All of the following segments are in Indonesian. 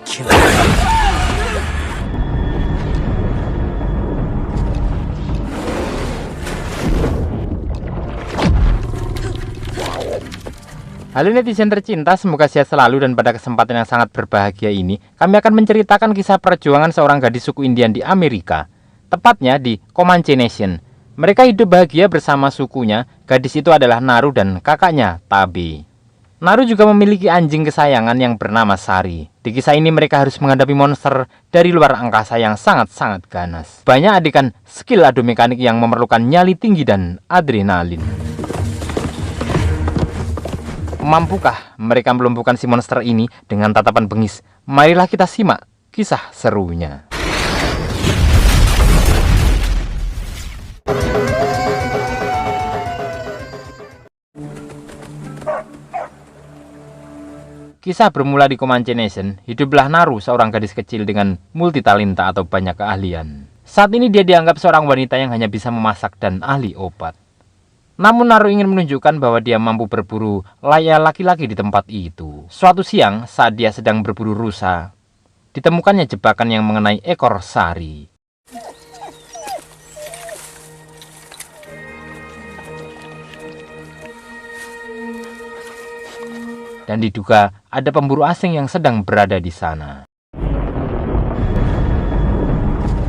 kill him. Halo netizen tercinta, semoga sehat selalu dan pada kesempatan yang sangat berbahagia ini kami akan menceritakan kisah perjuangan seorang gadis suku Indian di Amerika, tepatnya di Comanche Nation. Mereka hidup bahagia bersama sukunya. Gadis itu adalah Naru dan kakaknya Tabe. Naru juga memiliki anjing kesayangan yang bernama Sari. Di kisah ini mereka harus menghadapi monster dari luar angkasa yang sangat-sangat ganas. Banyak adegan skill adu mekanik yang memerlukan nyali tinggi dan adrenalin. Mampukah mereka melumpuhkan si monster ini dengan tatapan bengis? Marilah kita simak kisah serunya. Kisah bermula di Comanche Nation. Hiduplah Naru, seorang gadis kecil dengan multitalenta atau banyak keahlian. Saat ini dia dianggap seorang wanita yang hanya bisa memasak dan ahli obat. Namun Naru ingin menunjukkan bahwa dia mampu berburu layaknya laki-laki di tempat itu. Suatu siang, saat dia sedang berburu rusa, ditemukannya jebakan yang mengenai ekor Sari. Dan diduga ada pemburu asing yang sedang berada di sana.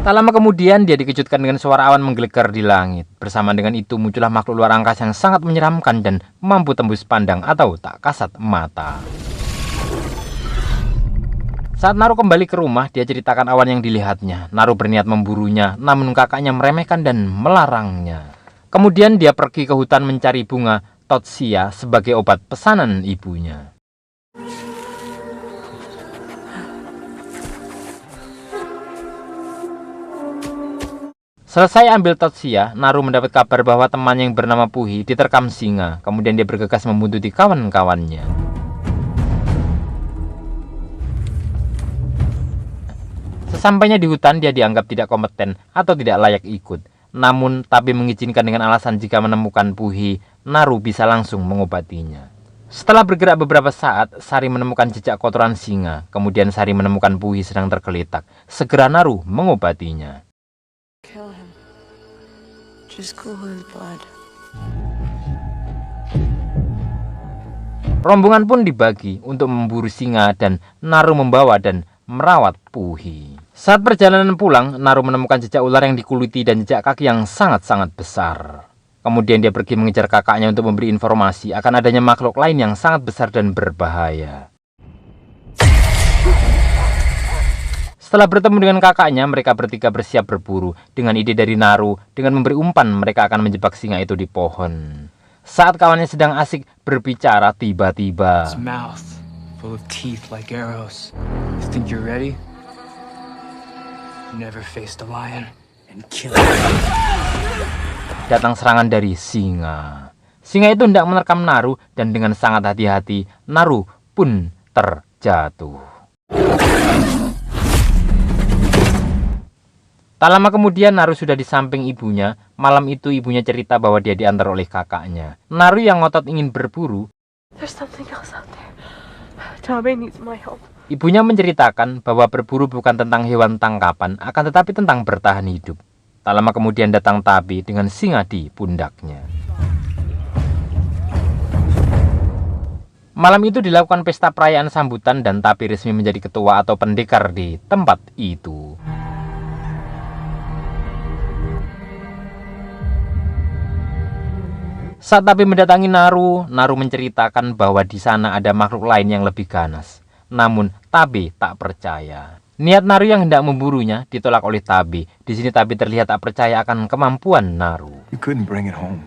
Tak lama kemudian dia dikejutkan dengan suara awan menggelegar di langit. Bersama dengan itu muncullah makhluk luar angkasa yang sangat menyeramkan dan mampu tembus pandang atau tak kasat mata. Saat Naru kembali ke rumah, dia ceritakan awan yang dilihatnya. Naru berniat memburunya, namun kakaknya meremehkan dan melarangnya. Kemudian dia pergi ke hutan mencari bunga Totsia sebagai obat pesanan ibunya. Selesai ambil Totsia, Naru mendapat kabar bahwa teman yang bernama Puhi diterkam singa. Kemudian dia bergegas membuntuti kawan-kawannya. Sesampainya di hutan, dia dianggap tidak kompeten atau tidak layak ikut. Namun, Tabe mengizinkan dengan alasan jika menemukan Puhi, Naru bisa langsung mengobatinya. Setelah bergerak beberapa saat, Sari menemukan jejak kotoran singa. Kemudian Sari menemukan Puhi sedang tergeletak. Segera Naru mengobatinya. Kill him. Just cool his blood. Rombongan pun dibagi untuk memburu singa dan Naru membawa dan merawat Puhi. Saat perjalanan pulang, Naru menemukan jejak ular yang dikuliti dan jejak kaki yang sangat-sangat besar. Kemudian dia pergi mengejar kakaknya untuk memberi informasi akan adanya makhluk lain yang sangat besar dan berbahaya. Setelah bertemu dengan kakaknya, mereka bertiga bersiap berburu. Dengan ide dari Naru, dengan memberi umpan, mereka akan menjebak singa itu di pohon. Saat kawannya sedang asik berbicara, tiba-tiba His mouth full of teeth like arrows. You think you're ready? You never faced a lion and kill him. datang serangan dari singa. Singa itu hendak menerkam Naru dan dengan sangat hati-hati, Naru pun terjatuh. Tak lama kemudian Naru sudah di samping ibunya. Malam itu ibunya cerita bahwa dia diantar oleh kakaknya. Naru yang ngotot ingin berburu. There's something else out there. Tabe needs my help. Ibunya menceritakan bahwa berburu bukan tentang hewan tangkapan, akan tetapi tentang bertahan hidup. Tak lama kemudian datang Tabe dengan singa di pundaknya. Malam itu dilakukan pesta perayaan sambutan dan Tabe resmi menjadi ketua atau pendekar di tempat itu. Saat Tabe mendatangi Naru, Naru menceritakan bahwa di sana ada makhluk lain yang lebih ganas. Namun Tabe tak percaya. Niat Naru yang hendak memburunya ditolak oleh Tabe. Di sini Tabe terlihat tak percaya akan kemampuan Naru. You couldn't bring it home.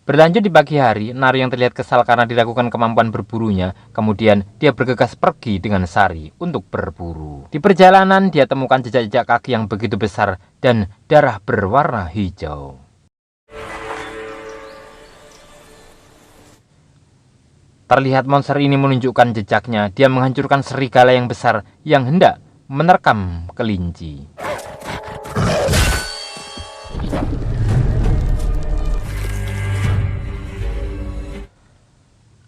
Berlanjut di pagi hari, Naru yang terlihat kesal karena diragukan kemampuan berburunya. Kemudian dia bergegas pergi dengan Sari untuk berburu. Di perjalanan dia temukan jejak-jejak kaki yang begitu besar dan darah berwarna hijau. Terlihat monster ini menunjukkan jejaknya. Dia menghancurkan serigala yang besar yang hendak menerkam kelinci.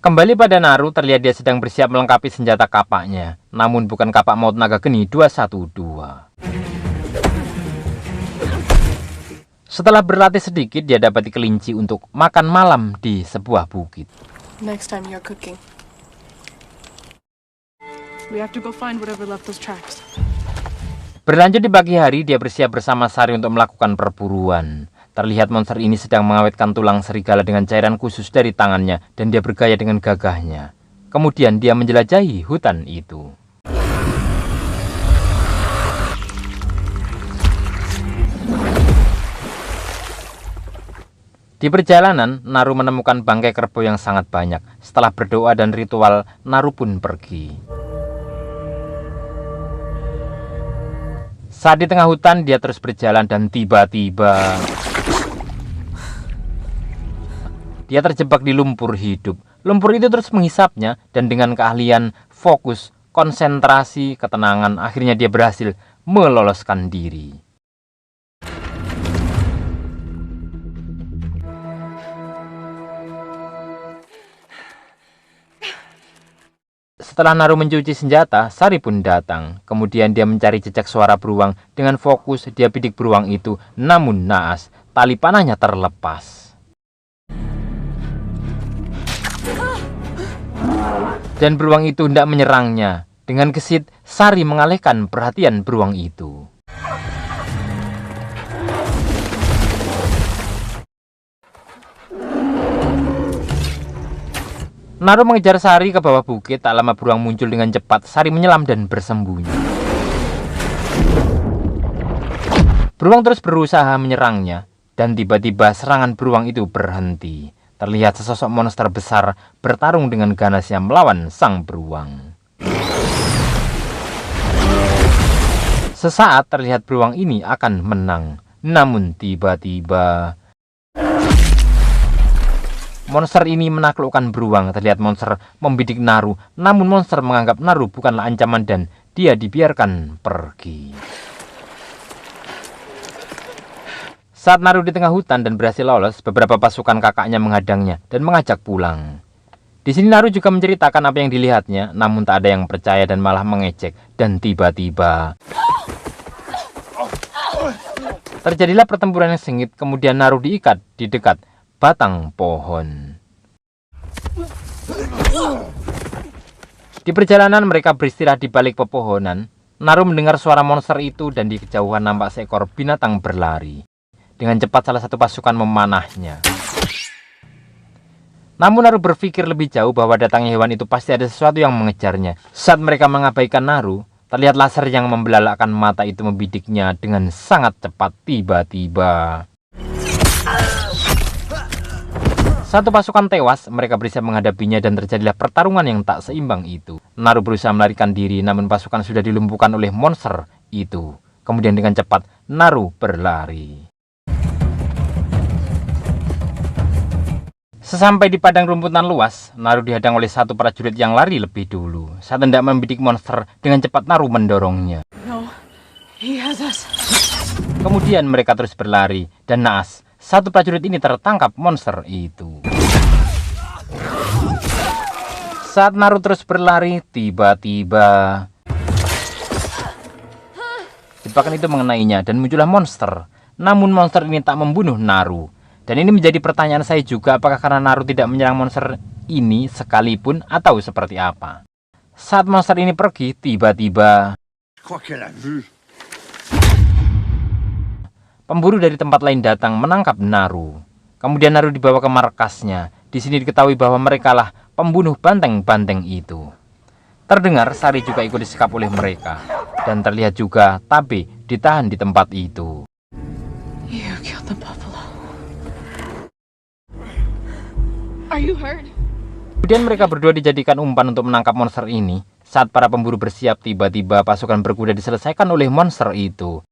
Kembali pada Naru, terlihat dia sedang bersiap melengkapi senjata kapaknya. Namun bukan kapak maut naga geni 212. Setelah berlatih sedikit, dia dapat kelinci untuk makan malam di sebuah bukit. Next time you're cooking, we have to go find whatever left those tracks. Berlanjut di pagi hari, dia bersiap bersama Sari untuk melakukan perburuan. Terlihat monster ini sedang mengawetkan tulang serigala dengan cairan khusus dari tangannya, dan dia bergaya dengan gagahnya. Kemudian dia menjelajahi hutan itu. Di perjalanan, Naru menemukan bangkai kerbau yang sangat banyak. Setelah berdoa dan ritual, Naru pun pergi. Saat di tengah hutan, dia terus berjalan dan tiba-tiba dia terjebak di lumpur hidup. Lumpur itu terus menghisapnya, dan dengan keahlian, fokus, konsentrasi, ketenangan, akhirnya dia berhasil meloloskan diri. Setelah Naru mencuci senjata, Sari pun datang. Kemudian dia mencari jejak suara beruang. Dengan fokus, dia bidik beruang itu. Namun naas, tali panahnya terlepas. Dan beruang itu hendak menyerangnya. Dengan gesit, Sari mengalihkan perhatian beruang itu. Naru mengejar Sari ke bawah bukit. Tak lama beruang muncul dengan cepat. Sari menyelam dan bersembunyi. Beruang terus berusaha menyerangnya. Dan tiba-tiba serangan beruang itu berhenti. Terlihat sesosok monster besar bertarung dengan ganasnya melawan sang beruang. Sesaat terlihat beruang ini akan menang. Namun tiba-tiba monster ini menaklukkan beruang. Terlihat monster membidik Naru. Namun monster menganggap Naru bukanlah ancaman dan dia dibiarkan pergi. Saat Naru di tengah hutan dan berhasil lolos, beberapa pasukan kakaknya menghadangnya dan mengajak pulang. Di sini Naru juga menceritakan apa yang dilihatnya, namun tak ada yang percaya dan malah mengejek. Dan tiba-tiba terjadilah pertempuran yang sengit, kemudian Naru diikat di dekat batang pohon. Di perjalanan mereka beristirahat di balik pepohonan. Naru mendengar suara monster itu dan di kejauhan nampak seekor binatang berlari. Dengan cepat salah satu pasukan memanahnya. Namun Naru berpikir lebih jauh bahwa datangnya hewan itu pasti ada sesuatu yang mengejarnya. Saat mereka mengabaikan Naru, terlihat laser yang membelalakkan mata itu membidiknya dengan sangat cepat. Tiba-tiba satu pasukan tewas, mereka bersiap menghadapinya dan terjadilah pertarungan yang tak seimbang itu. Naru berusaha melarikan diri, namun pasukan sudah dilumpuhkan oleh monster itu. Kemudian dengan cepat, Naru berlari. Sesampai di padang rumputan luas, Naru dihadang oleh satu prajurit yang lari lebih dulu. Saat hendak membidik monster, dengan cepat Naru mendorongnya. No, he has us. Kemudian mereka terus berlari, dan naas, satu prajurit ini tertangkap monster itu. Saat Naru terus berlari, tiba-tiba jebakan itu mengenainya dan muncullah monster. Namun monster ini tak membunuh Naru. Dan ini menjadi pertanyaan saya juga, apakah karena Naru tidak menyerang monster ini sekalipun atau seperti apa. Saat monster ini pergi, tiba-tiba pemburu dari tempat lain datang menangkap Naru. Kemudian Naru dibawa ke markasnya. Di sini diketahui bahwa merekalah pembunuh banteng-banteng itu. Terdengar Sari juga ikut disekap oleh mereka. Dan terlihat juga Tabe ditahan di tempat itu. You killed the buffalo. Are you hurt? Kemudian mereka berdua dijadikan umpan untuk menangkap monster ini. Saat para pemburu bersiap, tiba-tiba pasukan berkuda diselesaikan oleh monster itu.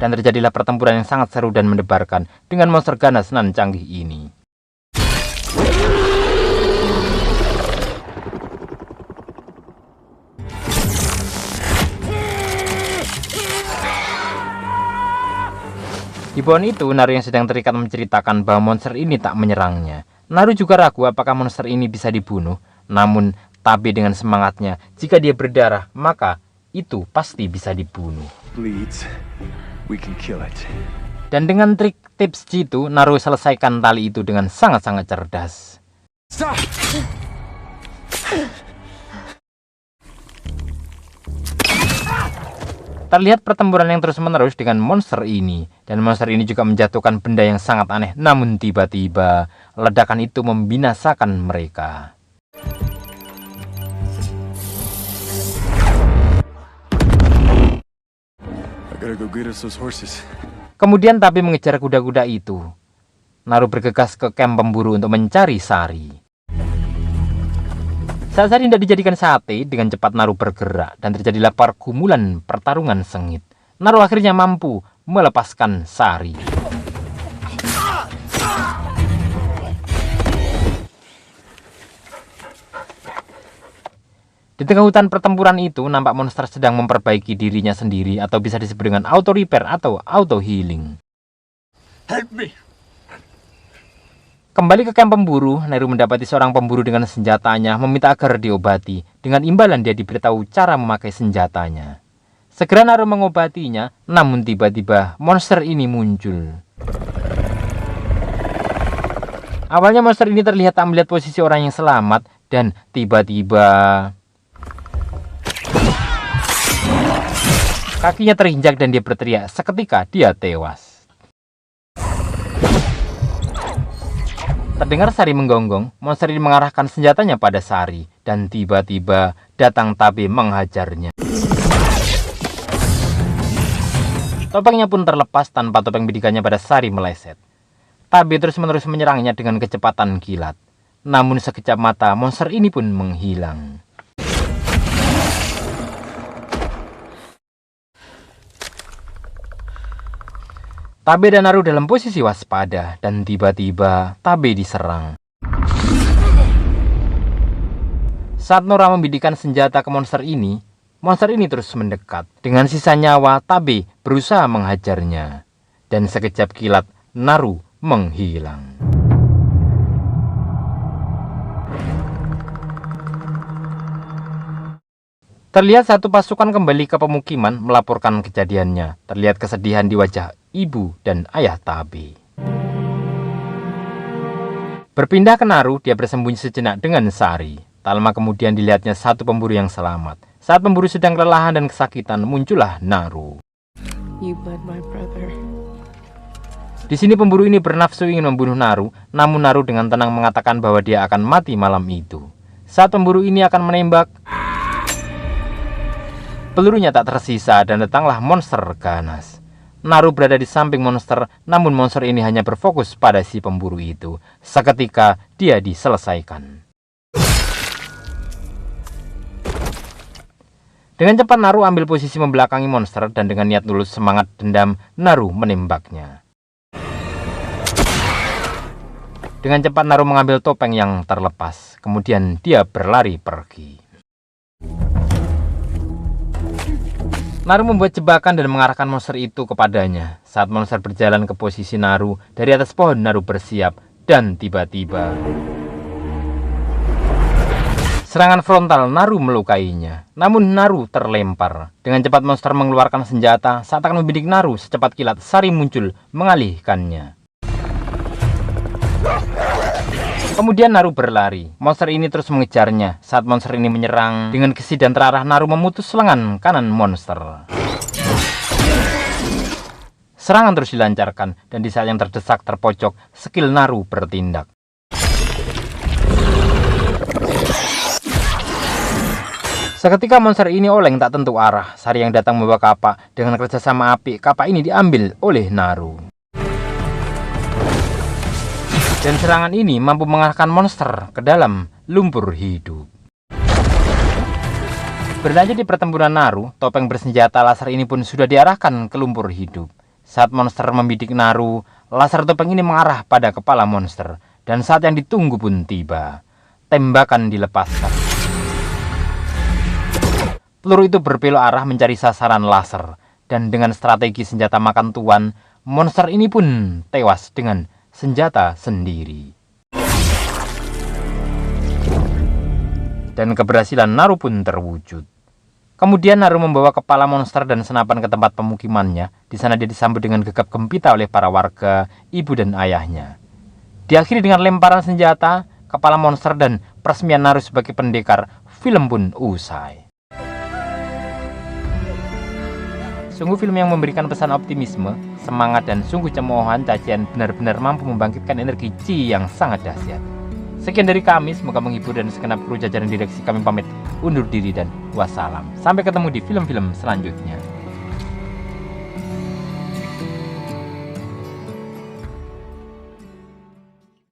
Dan terjadilah pertempuran yang sangat seru dan mendebarkan dengan monster ganas nan canggih ini. Di pohon itu, Naru yang sedang terikat menceritakan bahwa monster ini tak menyerangnya. Naru juga ragu apakah monster ini bisa dibunuh. Namun Tabe dengan semangatnya, jika dia berdarah, maka itu pasti bisa dibunuh. Bleeds, we can kill it. Dan dengan trik tips jitu, Naru selesaikan tali itu dengan sangat-sangat cerdas. Stop! Terlihat pertempuran yang terus-menerus dengan monster ini. Dan monster ini juga menjatuhkan benda yang sangat aneh. Namun tiba-tiba, ledakan itu membinasakan mereka. I gotta go get us those horses. Kemudian Tabe mengejar kuda-kuda itu. Naru bergegas ke kamp pemburu untuk mencari Sari. Saat Sari tidak dijadikan sate, dengan cepat Naru bergerak dan terjadilah pergumulan pertarungan sengit. Naru akhirnya mampu melepaskan Sari. Di tengah hutan pertempuran itu, nampak monster sedang memperbaiki dirinya sendiri atau bisa disebut dengan auto repair atau auto healing. Help me! Kembali ke kamp pemburu, Naru mendapati seorang pemburu dengan senjatanya meminta agar diobati. Dengan imbalan dia diberitahu cara memakai senjatanya. Segera Naru mengobatinya, namun tiba-tiba monster ini muncul. Awalnya monster ini terlihat tak melihat posisi orang yang selamat, dan tiba-tiba kakinya terinjak dan dia berteriak. Seketika dia tewas. Terdengar Sari menggonggong, monster ini mengarahkan senjatanya pada Sari. Dan tiba-tiba datang Tabe menghajarnya. Topengnya pun terlepas tanpa topeng bidikannya pada Sari meleset. Tabe terus-menerus menyerangnya dengan kecepatan kilat. Namun sekejap mata, monster ini pun menghilang. Tabe dan Naru dalam posisi waspada, dan tiba-tiba Tabe diserang. Saat Nora membidikan senjata ke monster ini terus mendekat. Dengan sisa nyawa, Tabe berusaha menghajarnya. Dan sekejap kilat, Naru menghilang. Terlihat satu pasukan kembali ke pemukiman melaporkan kejadiannya. Terlihat kesedihan di wajah ibu dan ayah Tabe. Berpindah ke Naru, dia bersembunyi sejenak dengan Sari. Tak lama kemudian dilihatnya satu pemburu yang selamat. Saat pemburu sedang kelelahan dan kesakitan, muncullah Naru. You bled my brother. Di sini pemburu ini bernafsu ingin membunuh Naru, namun Naru dengan tenang mengatakan bahwa dia akan mati malam itu. Saat pemburu ini akan menembak, pelurunya tak tersisa dan datanglah monster ganas. Naru berada di samping monster, namun monster ini hanya berfokus pada si pemburu itu. Seketika dia diselesaikan. Dengan cepat Naru ambil posisi membelakangi monster dan dengan niat tulus semangat dendam, Naru menembaknya. Dengan cepat Naru mengambil topeng yang terlepas, kemudian dia berlari pergi. Naru membuat jebakan dan mengarahkan monster itu kepadanya. Saat monster berjalan ke posisi Naru, dari atas pohon Naru bersiap, dan tiba-tiba serangan frontal Naru melukainya. Namun Naru terlempar. Dengan cepat monster mengeluarkan senjata. Saat akan membidik Naru, secepat kilat Sari muncul mengalihkannya. Kemudian Naru berlari. Monster ini terus mengejarnya. Saat monster ini menyerang dengan gesit dan terarah, Naru memutus lengan kanan monster. Serangan terus dilancarkan, dan di saat yang terdesak terpojok, skill Naru bertindak. Seketika monster ini oleng tak tentu arah. Sari yang datang membawa kapak. Dengan kerjasama apik, kapak ini diambil oleh Naru. Dan serangan ini mampu mengarahkan monster ke dalam lumpur hidup. Berlanjut di pertempuran Naru, topeng bersenjata laser ini pun sudah diarahkan ke lumpur hidup. Saat monster membidik Naru, laser topeng ini mengarah pada kepala monster. Dan saat yang ditunggu pun tiba. Tembakan dilepaskan. Peluru itu berbelok arah mencari sasaran laser. Dan dengan strategi senjata makan tuan, monster ini pun tewas dengan senjata sendiri. Dan keberhasilan Naru pun terwujud. Kemudian Naru membawa kepala monster dan senapan ke tempat pemukimannya. Di sana dia disambut dengan gegap gempita oleh para warga, ibu dan ayahnya. Diakhiri dengan lemparan senjata, kepala monster dan peresmian Naru sebagai pendekar. Film pun usai. Sungguh film yang memberikan pesan optimisme, semangat, dan sungguh cemoohan. Cacian benar-benar mampu membangkitkan energi Chi yang sangat dahsyat. Sekian dari kami, semoga menghibur, dan segenap kru jajaran direksi kami pamit undur diri dan wassalam. Sampai ketemu di film-film selanjutnya.